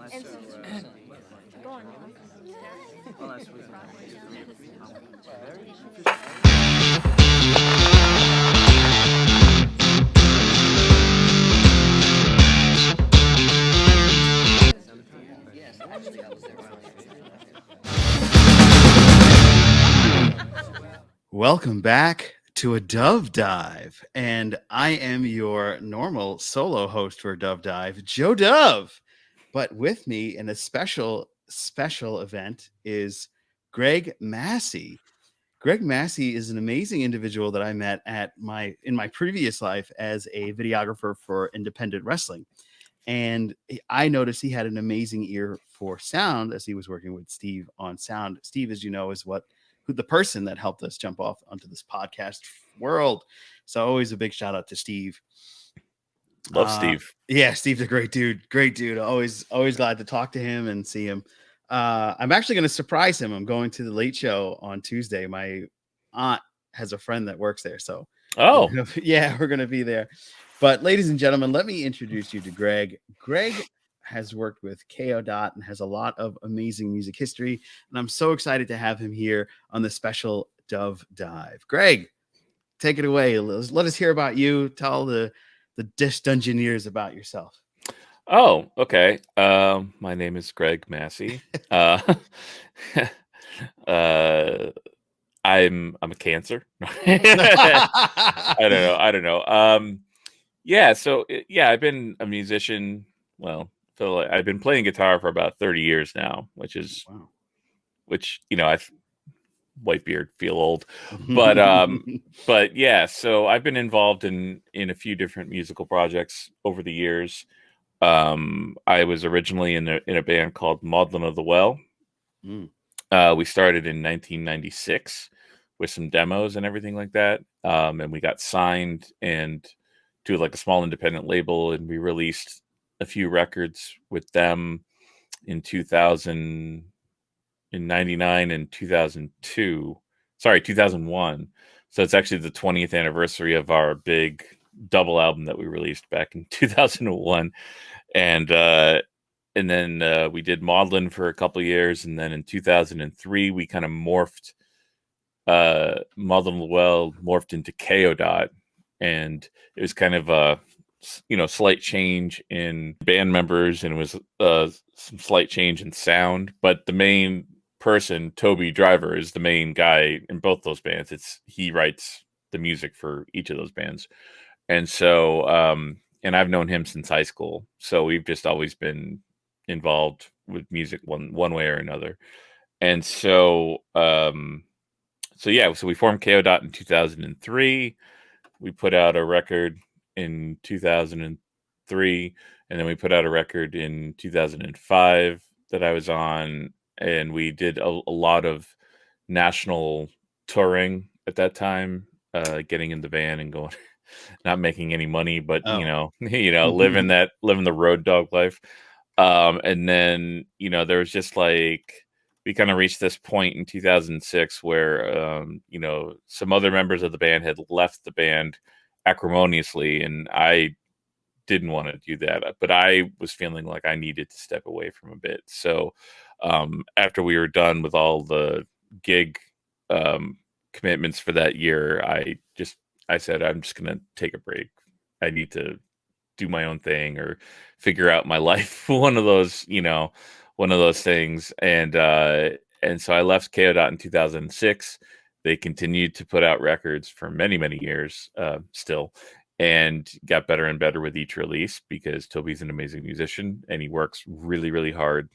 Go on. Welcome back to a Dove Dive, and I am your normal solo host for Dove Dive, Joe Dove. But with me in a special event is Greg Massi. Greg Massi is an amazing individual that I met in my previous life as a videographer for independent wrestling. And I noticed he had an amazing ear for sound as he was working with Steve on sound. Steve, as you know, is the person that helped us jump off onto this podcast world. So always a big shout out to Steve. Love Steve. Yeah, Steve's a great dude. Great dude. Always glad to talk to him and see him. I'm actually going to surprise him. I'm going to the Late Show on Tuesday. My aunt has a friend that works there, so we're going to be there. But ladies and gentlemen, let me introduce you to Greg. Greg has worked with KO Dot and has a lot of amazing music history, and I'm so excited to have him here on the special Dove Dive. Greg, take it away. Let us hear about you. Tell the Dish Dungeoneers about yourself. Oh, okay. My name is Greg Massi. I'm a Cancer. I don't know. I've been a musician. Well, I've been playing guitar for about 30 years now, which I white beard, feel old, but yeah. So I've been involved in a few different musical projects over the years. I was originally in a band called Mauldin of the Well. We started in 1996 with some demos and everything like that. And we got signed and to like a small independent label, and we released a few records with them in 1999 and 2001. So it's actually the 20th anniversary of our big double album that we released back in 2001. And then we did Mauldin for a couple of years, and then in 2003 we kind of morphed. Mauldin of the Well morphed into KO Dot, and it was kind of a slight change in band members, and it was some slight change in sound. But the main person, Toby Driver, is the main guy in both those bands. He writes the music for each of those bands, and so and I've known him since high school, so we've just always been involved with music one way or another. And so so we formed KO Dot in 2003. We put out a record in 2003, and then we put out a record in 2005 that I was on, and we did a lot of national touring at that time, getting in the van and going, not making any money, but living the road dog life. And then there was just like, we kind of reached this point in 2006 where some other members of the band had left the band acrimoniously, and I didn't want to do that, but I was feeling like I needed to step away from a bit. So after we were done with all the gig commitments for that year, I said, I'm just going to take a break. I need to do my own thing or figure out my life. one of those things. And so I left KO Dot in 2006. They continued to put out records for many, many years still, and got better and better with each release, because Toby's an amazing musician and he works really, really hard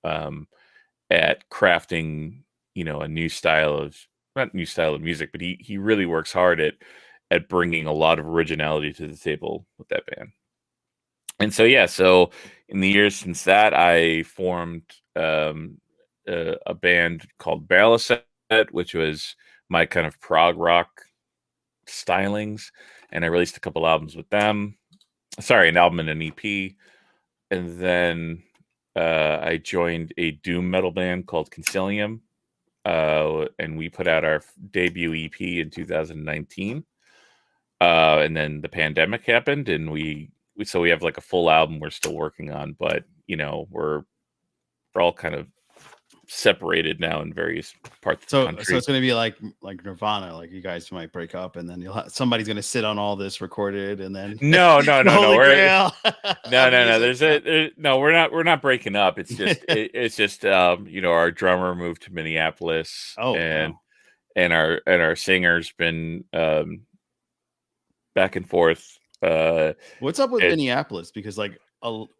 at crafting, a new style of, not new style of music, but he really works hard at bringing a lot of originality to the table with that band. And so in the years since that, I formed a band called Barrel Set, which was my kind of prog rock stylings, and I released a couple albums with them. An album and an EP. And then I joined a doom metal band called Concilium, and we put out our debut EP in 2019. And then the pandemic happened, and we have like a full album we're still working on, but we're they're all kind of separated now in various parts of the So country. it's going to be like Nirvana, like you guys might break up, and then somebody's going to sit on all this recorded, and then No, the Holy Grail of no. music. No, we're not breaking up. It's just it's just our drummer moved to Minneapolis, Oh and wow. our singer's been back and forth. What's up with It, Minneapolis? Because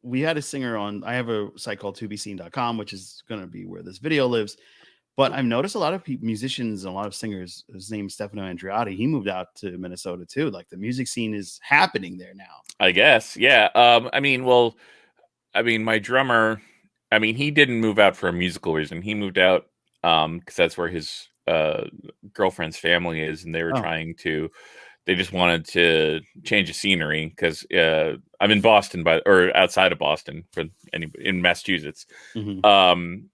we had a singer on. I have a site called tobeseen.com, which is going to be where this video lives. But I've noticed a lot of musicians and a lot of singers. His name's Stefano Andreotti. He moved out to Minnesota too. Like the music scene is happening there now. I guess, yeah. My drummer, he didn't move out for a musical reason. He moved out because that's where his girlfriend's family is, and Oh. they just wanted to change the scenery because I'm in Boston, or outside of Boston in Massachusetts. Mm-hmm.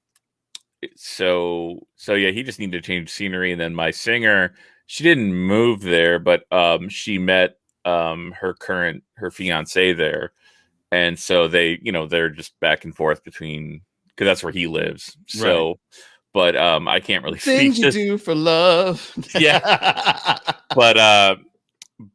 So yeah, he just needed to change scenery. And then my singer, she didn't move there, but she met her fiance there, and so they're just back and forth between, because that's where he lives. So, Right. but I can't really speak Things you to do for love. yeah,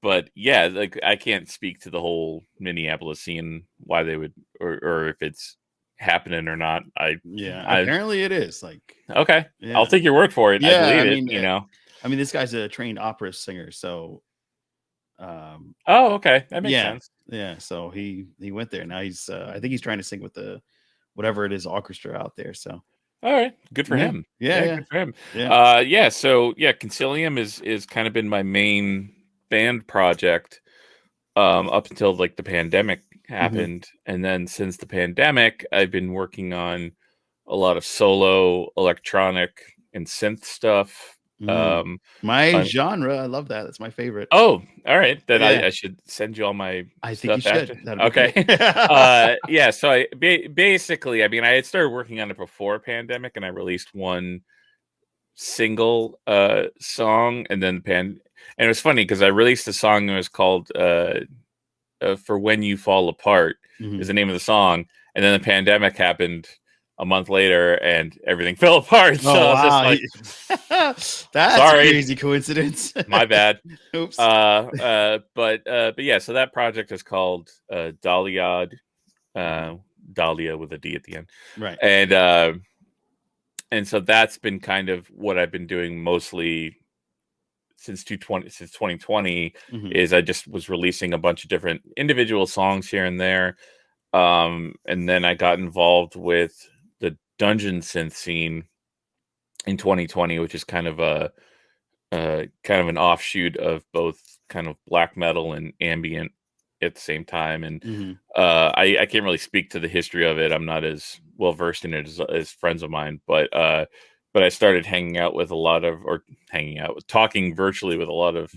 but yeah, like I can't speak to the whole Minneapolis scene, why they would, or if it's happening or not. Yeah, I apparently it is. Like, Okay, yeah, I'll take your word for it. I yeah. believe it. I mean, this guy's a trained opera singer, so Oh, okay, that makes yeah, sense. yeah. So he went there. Now I think he's trying to sing with the whatever it is orchestra out there. So All right, good for yeah, him. yeah, Yeah, yeah, good for him. yeah. Yeah. So yeah, Concilium is kind of been my main band project up until like the pandemic Mm-hmm. happened, and then since the pandemic, I've been working on a lot of solo electronic and synth stuff. Mm. Um, My on, genre, I love that. That's my favorite. oh, all right. Then Yeah, I should send you all my I think you stuff should. after. That'd be great. Okay. Yeah. So basically, I had started working on it before pandemic, and I released one single song, and then and it was funny because I released a song that was called "For When You Fall Apart" Mhm. is the name of the song, and then the pandemic happened a month later, and everything fell apart. So Oh I was just wow, like, that's a "Sorry, crazy coincidence. my bad." Oops. But yeah, so that project is called Dahlia, uh, Dahlia with a D at the end, Right. and so that's been kind of what I've been doing mostly since 2020. Mhm. Is I just was releasing a bunch of different individual songs here and there, and then I got involved with the dungeon synth scene in 2020, which is kind of an offshoot of both kind of black metal and ambient at the same time. And Mhm. I can't really speak to the history of it. I'm not as well versed in it as friends of mine, but I started talking virtually with a lot of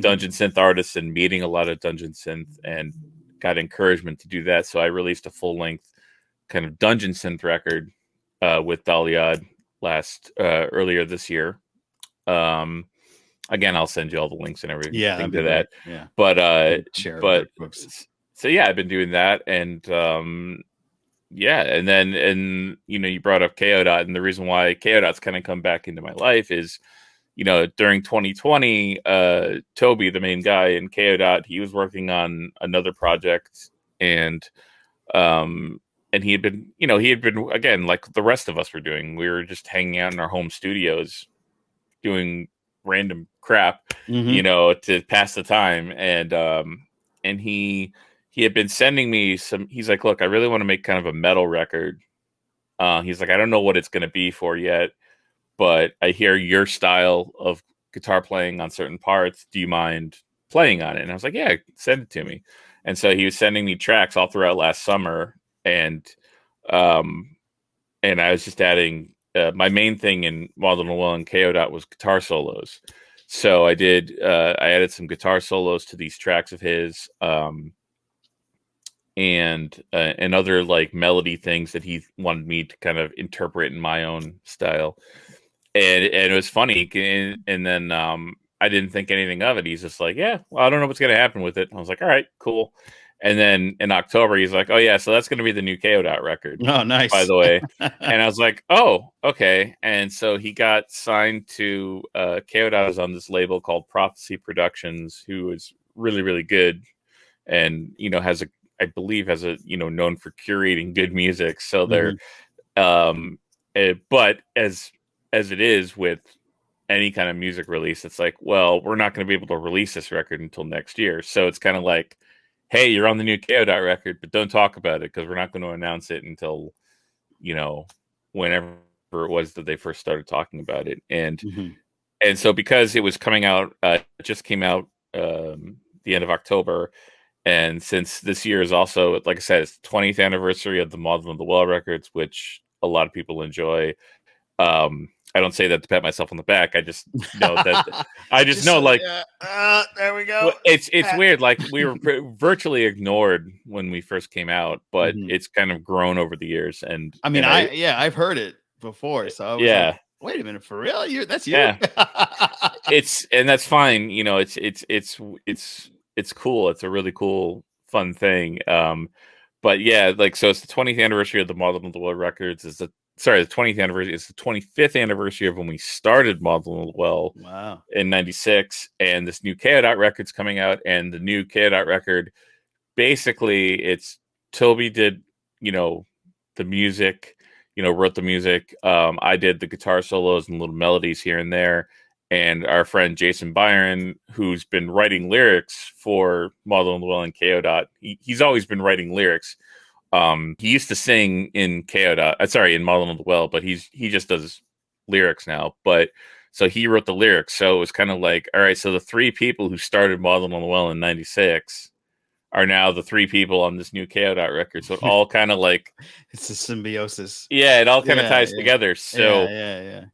dungeon synth artists and meeting a lot of dungeon synth, and got encouragement to do that. So I released a full length kind of dungeon synth record with Dahlia earlier this year. Um, Again, I'll send you all the links and Yeah, everything that'd be to great. that. Yeah. But Share it but with folks. so yeah, I've been doing that, and yeah, and then you brought up KO Dot, and the reason why KO Dot's kind of come back into my life is during 2020, Toby, the main guy in KO Dot, he was working on another project, and um he had been again, like the rest of us were doing. We were just hanging out in our home studios doing random crap, Mhm. to pass the time. And he had been sending me some. He's like, "Look, I really want to make kind of a metal record." He's like, "I don't know what it's going to be for yet, but I hear your style of guitar playing on certain parts. Do you mind playing on it?" And I was like, "Yeah, send it to me." And so he was sending me tracks all throughout last summer, and um, I was just adding my main thing in Mauldin and KO Dot was guitar solos. So I added some guitar solos to these tracks of his, and other like melody things that he wanted me to kind of interpret in my own style. And it was funny, and then I didn't think anything of it. He's just like, "Yeah, well, I don't know what's gonna happen with it." I was like, "All right, cool." And then in October, he's like, "Oh yeah, so that's going to be the new KO Dot record, Oh, by nice. the way." And I was like, "Oh, okay." And so he got signed to KO Dot is on this label called Prophecy Productions, who is really really good, and has a I believe has a known for curating good music. So they're Mhm. but as it is with any kind of music release, it's like, well, we're not going to be able to release this record until next year. So it's kind of like, hey, you're on the new KO Dot record, but don't talk about it because we're not going to announce it until, you know, whenever it was that they first started talking about it. And Mhm. so because it was coming out, it just came out the end of October. And since this year is also, like I said, it's the 20th anniversary of the Mauldin of the Well records, which a lot of people enjoy. I don't say that to pat myself on the back. I just know that I just Just know, so like, there we well, go. it's Pat. weird. Like we were virtually ignored when we first came out, but Mhm. it's kind of grown over the years. And I mean, I I've heard it before, so I was like, yeah "Wait a minute, for real? That's you?" yeah and that's fine. It's cool. It's a really cool, fun thing. But yeah, like, so it's the 20th anniversary of the Model of the Well records. The 20th anniversary. It's the 25th anniversary of when we started Model of the Well Wow. in '96, and this new KO Dot record's coming out, and the new KO Dot record, basically, it's Toby did, the music, wrote the music. I did the guitar solos and little melodies here and there. And our friend Jason Byron, who's been writing lyrics for Model and Well and KO Dot, he's always been writing lyrics. He used to sing in KO Dot, in Model of the Well, but he just does lyrics now. But so he wrote the lyrics. So it was kind of like, all right, so the three people who started Model on the Well in '96 are now the three people on this new KO Dot record. So it all kind of like, It's a symbiosis. yeah, it all kind of Yeah, ties yeah. together. Yeah, So, yeah, yeah.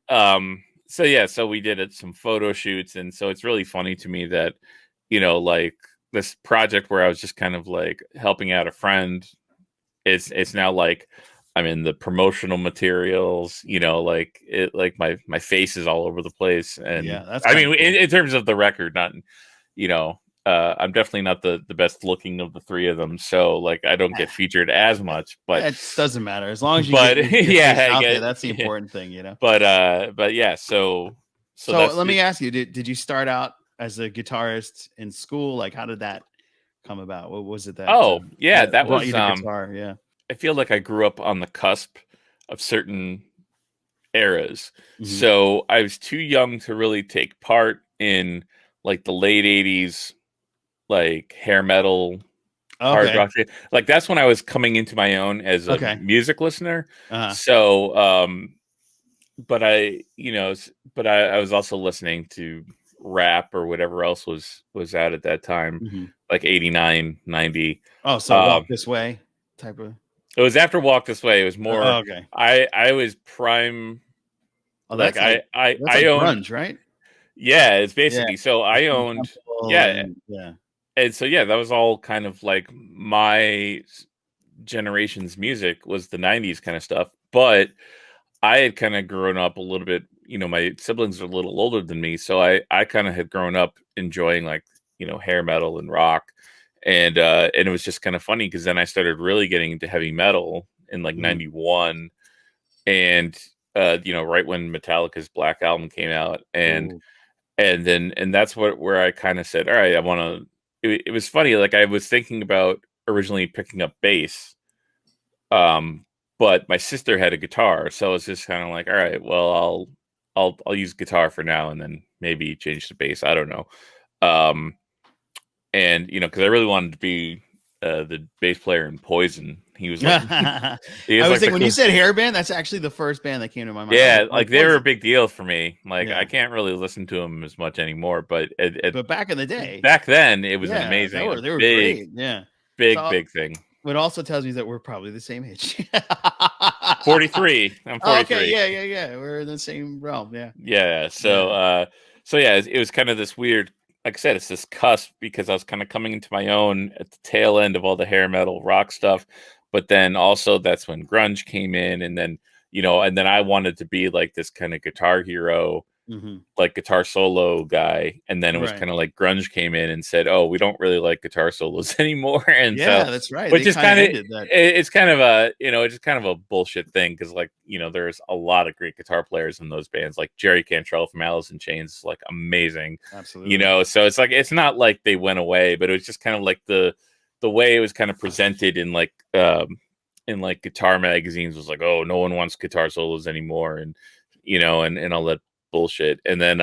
so we did some photo shoots. And so it's really funny to me that, like, this project where I was just kind of like helping out a friend, it's now like I'm in the promotional materials, like my face is all over the place. And Yeah, that's I kinda mean, cool. in terms of the record, not, you know, I'm definitely not the best looking of the three of them. So, like, I don't get featured as much, It doesn't matter. As long as you get but your face yeah, I out there, get, that's the yeah. important thing, you know? But yeah, so So that's let the, me ask you, did you start out as a guitarist in school? Like, how did that come about? What was it that oh, yeah, that brought you was, to guitar? Yeah. I feel like I grew up on the cusp of certain eras. Mhm. So I was too young to really take part in, like, the late '80s, like, hair metal, hard Okay. rock. Like, that's when I was coming into my own as a Okay. music listener. Uh-huh. So, but I was also listening to rap or whatever else was out at that time, Mhm. like '89, '90. Oh, so Walk Um, This Way type of. it was after Walk This Way. It was more, Okay. I was prime. Oh, Like, that's I like owned, grunge, right? yeah, it's Yeah. basically, so The I Steve owned, Temple yeah, and yeah. and so yeah, that was all kind of like my generation's music was the '90s kind of stuff. But I had kind of grown up a little bit. My siblings are a little older than me, so I kind of had grown up enjoying, like, hair metal and rock. And it was just kind of funny because then I started really getting into heavy metal in, like, Mhm. '91. And right when Metallica's Black Album came out. and Ooh. and then and that's where I kind of said, all right, I want to. It was funny, like, I was thinking about originally picking up bass, um but my sister had a guitar, so it's just kind of like, all right, well, I'll use guitar for now, and then maybe change to bass, I don't know. um and because I really wanted to be the bass player in Poison. He was like I he was was like the thinking when you cool. said hair band, that's actually the first band that came to my mind. I was Yeah, like like, they were a Poison. big deal for me. Like, I Yeah. can't really listen to them as much anymore, but But back in the day, back then it was an yeah, amazing, a they were big, great. Yeah. big, So big thing. what also tells me that we're probably the same age. 43. I'm Oh, okay, 43. yeah, yeah, yeah. We're in the same realm. Yeah. Yeah. Yeah. So yeah, it was kind of this weird. Like I said, it's this cusp because I was kind of coming into my own at the tail end of all the hair metal rock stuff, but then also that's when grunge came in, and then I wanted to be like this kind of guitar hero, Mhm. like guitar solo guy, and then it was Right. kind of like grunge came in and said, "Oh, we don't really like guitar solos anymore," and so, Yeah, that's right. which They is kinda kind of ended that. it's kind of a it's just kind of a bullshit thing because like there's a lot of great guitar players in those bands, like Jerry Cantrell from Alice in Chains, is, like amazing, Absolutely. so it's like it's not like they went away, but it was just kind of like the way it was kind of presented in like guitar magazines was like, oh, no one wants guitar solos anymore, and and all that bullshit. And then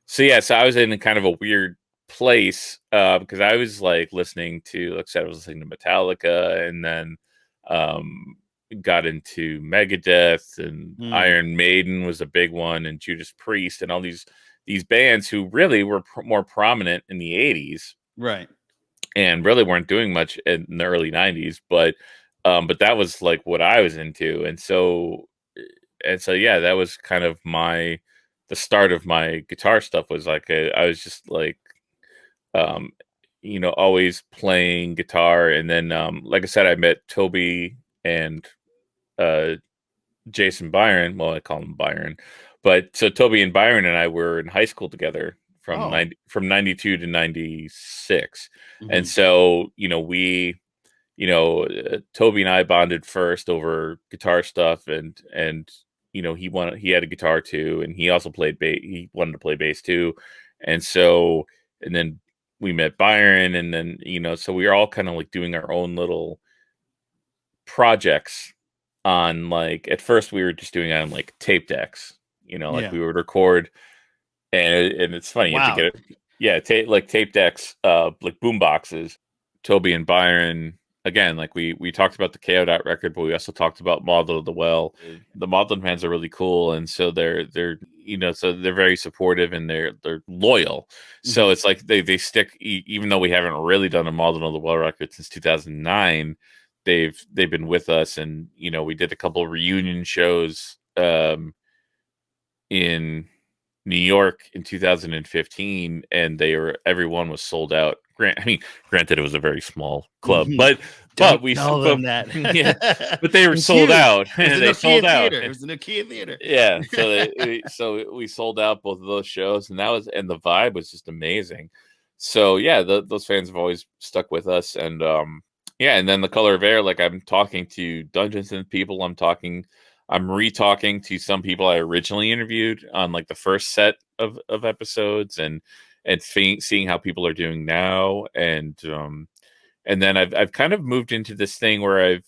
so yeah, so I was in kind of a weird place because I was like listening to, like I said, I was listening to Metallica, and then um got into Megadeth, and Mm, Iron Maiden was a big one, and Judas Priest, and all these bands who really were more prominent in the 80s right. and really weren't doing much in the early 90s, but that was like what I was into. And so yeah, that was kind of the start of my guitar stuff. Was like I was just like um always playing guitar. And then like I said, I met Toby and uh Jason Byron. Well, I call him Byron, but so Toby and Byron and I were in high school together Oh. from 92 to 96. And Mhm. so Toby and I bonded first over guitar stuff, and he had a guitar too, and he also played bass. He wanted to play bass too, and so and then we met Byron, and then so we were all kind of like doing our own little projects on, like, at first we were just doing it on like tape decks, like Yeah. we would record, and it's funny, you have to Wow. get it. Yeah, tape decks, like boom boxes. Toby and Byron, again, like we talked about the KO dot record, but we also talked about Mauldin of the Well. The Mauldin fans are really cool, and so they're very supportive, and they're loyal. So Mhm. it's like they stick, even though we haven't really done a Mauldin of the Well record since 2009. They've been with us, and we did a couple of reunion shows in New York in 2015, and everyone was sold out. Granted, it was a very small club, Mhm. but Don't we tell but them that. yeah, but they It were was sold huge. out. It was the They sold Nokia out. Theater. It was the Nokia Theater. Yeah, so we sold out both of those shows, and the vibe was just amazing. So yeah, those fans have always stuck with us, and yeah, and then The Color of Air, like I'm talking to Dungeons and people, I'm re-talking to some people I originally interviewed on like the first set of episodes, and seeing how people are doing now, and then I've kind of moved into this thing where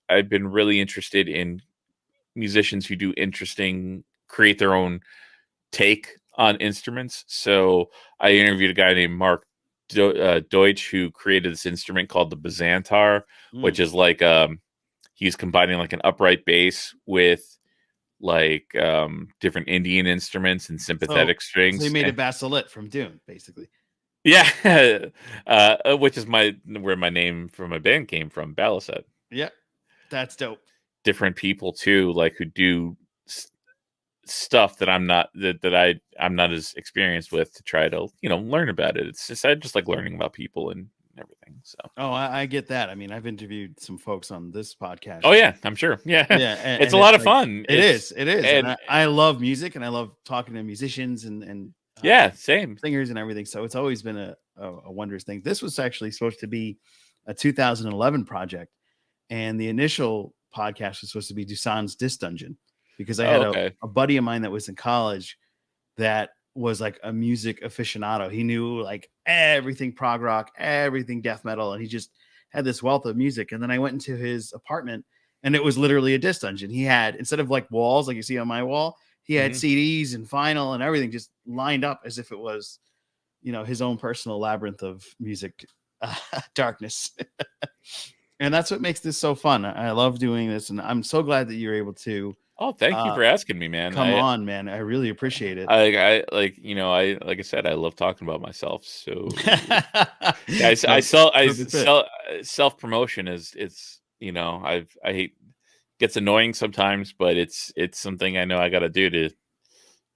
I've been really interested in musicians who create their own take on instruments. So I interviewed a guy named Mark Deutsch, who created this instrument called the Bazantar, which Mm. is like he's combining like an upright bass with like different Indian instruments and So sympathetic he strings. made a Bassilet from Dune, basically. Yeah, which is where my name for my band came from, Baliset. Yep. That's dope. Different people too, like who do stuff that I'm not as experienced with, to try to learn about it. It's just I just like learning about people and everything. So Oh, I get that. I mean, I've interviewed some folks on this podcast. oh yeah, I'm sure. Yeah, Yeah, it's a and lot it's of like fun. it is, and And I love music, and I love talking to musicians and yeah, same. singers and everything. So it's always been a wondrous thing. This was actually supposed to be a 2011 project, and the initial podcast was supposed to be Dusan's Disc Dungeon, because I Oh, had okay. a buddy of mine that was in college that was like a music aficionado. He knew like everything prog rock, everything death metal, and he just had this wealth of music. And then I went into his apartment, and it was literally a disc dungeon. He had, instead of like walls like you see on my wall, he had Hmm. CDs and vinyl and everything just lined up as if it was, his own personal labyrinth of music darkness. And that's what makes this so fun. I love doing this, and I'm so glad that you're able to Oh, thank you uh, for asking me, man. come on, man. I really appreciate it. I like like I said, I love talking about myself. So yeah, I So sell I perfect fit. sell self promotion is it's I hate, gets annoying sometimes, but it's something I know I got to do to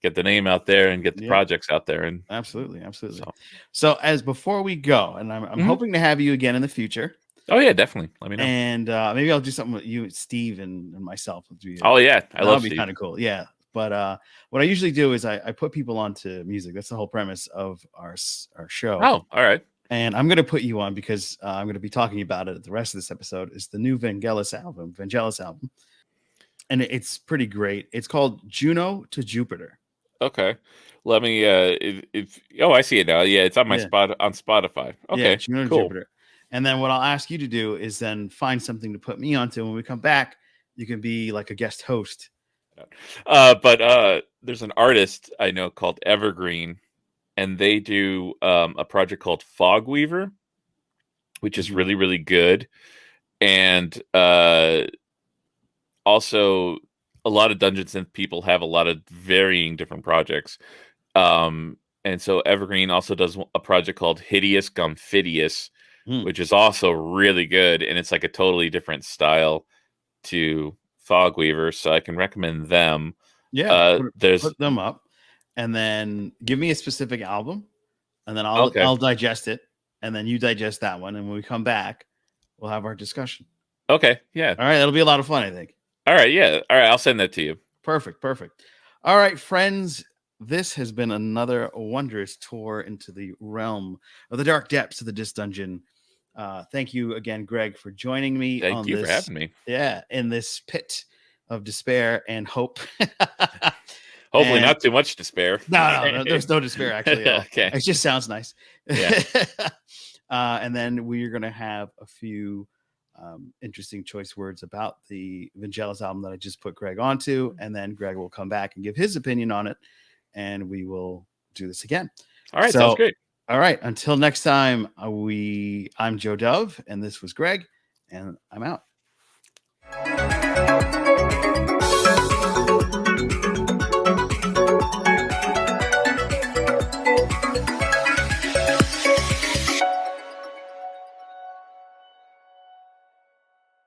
get the name out there and get the Yeah, projects out there. And absolutely, absolutely. so So as before we go, and I'm Mhm. hoping to have you again in the future, Oh yeah, definitely. Let me know. and maybe I'll do something with you, Steve, and myself. We'll do Oh yeah, I that love would be Steve. kind of cool. Yeah, But what I usually do is I put people onto music. That's the whole premise of our show. Oh, all right. And I'm going to put you on because I'm going to be talking about it. The rest of this episode is the new Vangelis album, and it's pretty great. It's called Juno to Jupiter. Okay. Let me oh, I see it now. Yeah, it's on my Yeah. on Spotify. Yeah, Okay. Juno to Cool. Jupiter. And then what I'll ask you to do is then find something to put me onto. When we come back, you can be like a guest host. But there's an artist I know called Evergreen, and they do a project called Fog Weaver, which is really, really good. And also a lot of Dungeon Synth people have a lot of varying different projects. And so Evergreen also does a project called Hideous Gumfidious, which is also really good. And it's like a totally different style to Fog Weaver. So I can recommend them. Yeah, put them up, and then give me a specific album, and then I'll digest it, and then you digest that one, and when we come back, we'll have our discussion. Okay, yeah. All right, that'll be a lot of fun, I think. All right, yeah. All right, I'll send that to you. Perfect. All right, friends, this has been another wondrous tour into the realm of the dark depths of the Disc Dungeon. Thank you again, Greg, for joining me. Thank you for having me. Yeah, in this pit of despair and hope. Hopefully not too much despair. No, there's no despair actually at all. Okay. It just sounds nice. Yeah. And then we're going to have a few interesting choice words about the Vangelis album that I just put Greg onto. And then Greg will come back and give his opinion on it. And we will do this again. All right, sounds great. All right, until next time, I'm Joe Dove, and this was Greg, and I'm out.